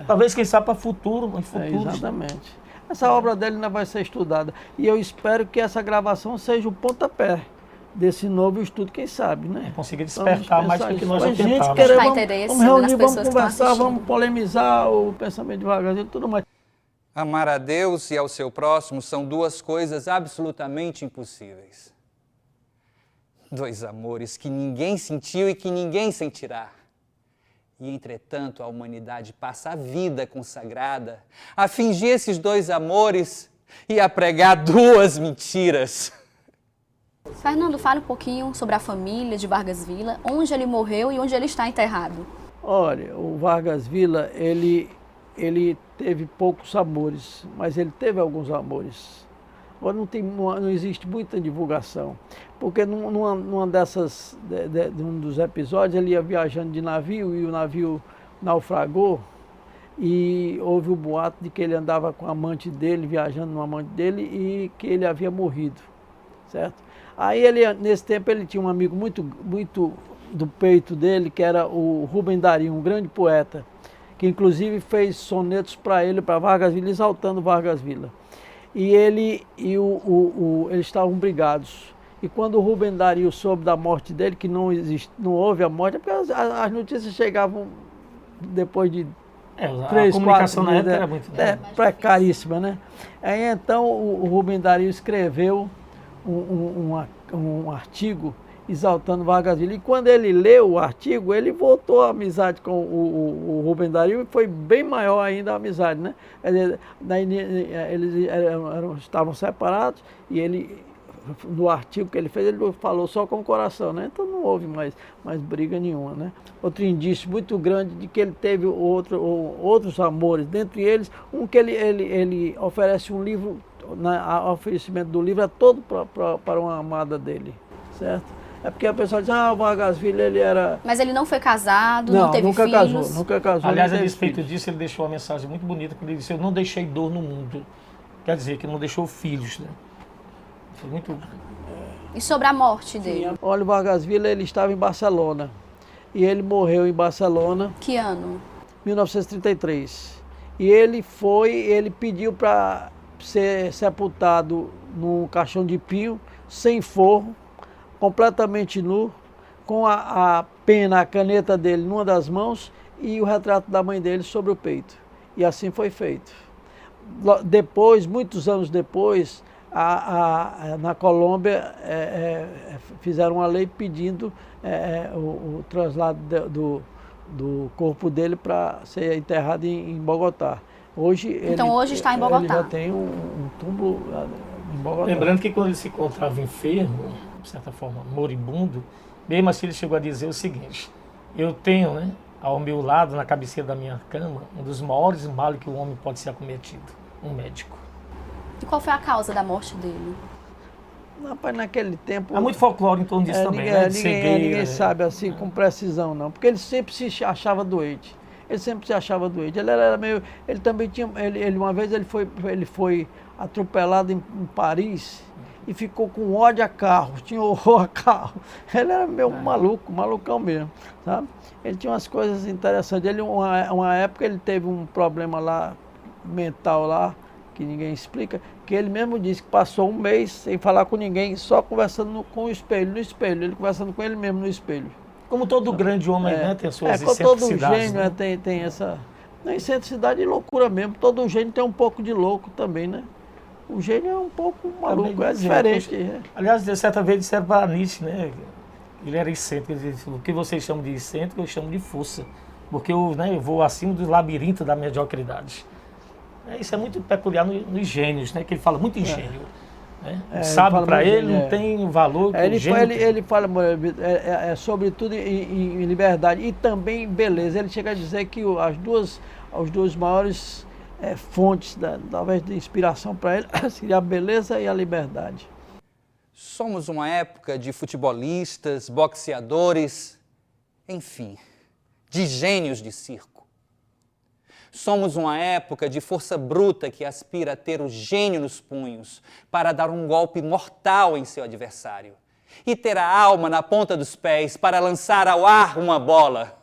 Talvez, quem sabe, para futuro, em futuro. Exatamente. Essa obra dele ainda vai ser estudada. E eu espero que essa gravação seja o pontapé desse novo estudo, quem sabe, né? Conseguir despertar mais do que nós já tentávamos. Vamos reunir, vamos conversar, vamos polemizar o pensamento de Vargas Villa e tudo mais. Amar a Deus e ao seu próximo são duas coisas absolutamente impossíveis. Dois amores que ninguém sentiu e que ninguém sentirá. E, entretanto, a humanidade passa a vida consagrada a fingir esses dois amores e a pregar duas mentiras. Fernando, fale um pouquinho sobre a família de Vargas Villa, onde ele morreu e onde ele está enterrado. Olha, o Vargas Villa, ele teve poucos amores, mas ele teve alguns amores. Agora não existe muita divulgação, porque numa dessas, um dos episódios, ele ia viajando de navio e o navio naufragou e houve o boato de que ele andava com a amante dele, viajando com a amante dele e que ele havia morrido, certo? Aí nesse tempo ele tinha um amigo muito do peito dele, que era o Rubem Dario, um grande poeta, que inclusive fez sonetos para ele, para Vargas Villa, exaltando Vargas Villa. E eles estavam brigados. E quando o Rubem Dario soube da morte dele, que não houve a morte, porque as notícias chegavam depois de 3, a comunicação 4 na época era muito precaríssima, né? Aí então o Rubem Dario escreveu um artigo exaltando Vargas Villa. E quando ele leu o artigo, ele voltou à amizade com o Rubem Dario e foi bem maior ainda a amizade, né? Eles estavam separados e ele, no artigo que ele fez, ele falou só com o coração, né? Então não houve mais briga nenhuma, né? Outro indício muito grande de que ele teve outros amores, dentre eles, um que ele oferece um livro, o oferecimento do livro é todo para uma amada dele, certo? É porque a pessoa diz, o Vargas Villa, ele era... Mas ele não foi casado, não teve filhos? Nunca casou. Aliás, a respeito disso, ele deixou uma mensagem muito bonita, quando ele disse, eu não deixei dor no mundo. Quer dizer, que não deixou filhos, né? Foi muito... E sobre a morte dele? Sim, olha, o Vargas Villa, ele estava em Barcelona. E ele morreu em Barcelona... Que ano? 1933. E ele pediu para ser sepultado num caixão de pio, sem forro, completamente nu, com a pena, a caneta dele numa das mãos e o retrato da mãe dele sobre o peito. E assim foi feito. Depois, muitos anos depois, na Colômbia, fizeram uma lei pedindo o traslado do corpo dele para ser enterrado em Bogotá. Hoje está em Bogotá. Ele já tem um túmulo em Bogotá. Lembrando que quando ele se encontrava enfermo, de certa forma moribundo, mesmo assim ele chegou a dizer o seguinte, eu tenho, né, ao meu lado, na cabeceira da minha cama, um dos maiores males que o homem pode ser acometido, um médico. E qual foi a causa da morte dele? Rapaz, naquele tempo... Há muito folclore em torno disso também, né? De cegueira, ninguém sabe assim com precisão, não. Porque ele sempre se achava doente. Ele sempre se achava doente. Ele era meio... Ele também tinha... uma vez ele foi atropelado em Paris e ficou com ódio a carro, tinha horror a carro. Ele era meio malucão mesmo, sabe? Ele tinha umas coisas interessantes. Uma época ele teve um problema lá, mental lá, que ninguém explica, que ele mesmo disse que passou um mês sem falar com ninguém, só conversando com o espelho, no espelho, ele conversando com ele mesmo no espelho. Como todo grande homem, né, tem suas todo excentricidades. gênio, né, tem essa... Excentricidade e loucura mesmo. Todo gênio tem um pouco de louco também, né? O gênio é um pouco maluco, é diferente. Aliás, certa vez disseram para Nietzsche, né? Ele era excêntrico, ele disse, o que vocês chamam de excêntrico, eu chamo de força. Porque eu vou acima do labirinto da mediocridade. Isso é muito peculiar nos gênios, né? Que ele fala muito em gênio. Né? Sábio para ele não tem valor que o gênio tem. Ele fala, sobretudo em liberdade e também em beleza. Ele chega a dizer que as duas maiores fontes, talvez, de inspiração para ele seria a beleza e a liberdade. Somos uma época de futebolistas, boxeadores, enfim, de gênios de circo. Somos uma época de força bruta que aspira a ter o gênio nos punhos para dar um golpe mortal em seu adversário e ter a alma na ponta dos pés para lançar ao ar uma bola.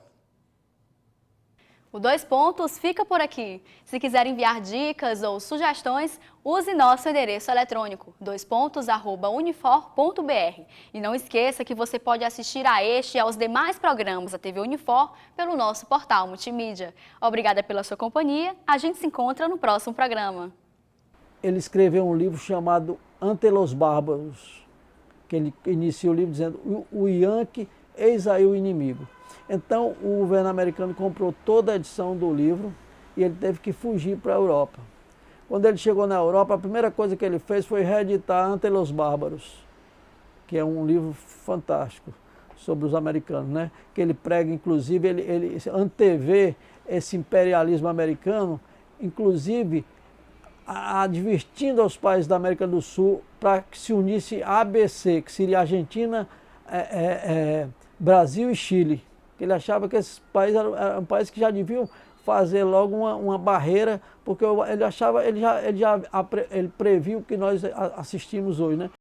O 2 Pontos fica por aqui. Se quiser enviar dicas ou sugestões, use nosso endereço eletrônico, 2pontos@unifor.br. E não esqueça que você pode assistir a este e aos demais programas da TV Unifor pelo nosso portal multimídia. Obrigada pela sua companhia. A gente se encontra no próximo programa. Ele escreveu um livro chamado Ante los Bárbaros, que ele inicia o livro dizendo: o Yankee, eis aí o inimigo. Então o governo americano comprou toda a edição do livro e ele teve que fugir para a Europa. Quando ele chegou na Europa, a primeira coisa que ele fez foi reeditar Ante los Bárbaros, que é um livro fantástico sobre os americanos, né? Que ele prega, inclusive, ele antevê esse imperialismo americano, inclusive advertindo aos países da América do Sul para que se unisse a ABC, que seria Argentina, Brasil e Chile. Ele achava que esses países eram países que já deviam fazer logo uma barreira, porque ele achava, ele previu o que nós assistimos hoje, né?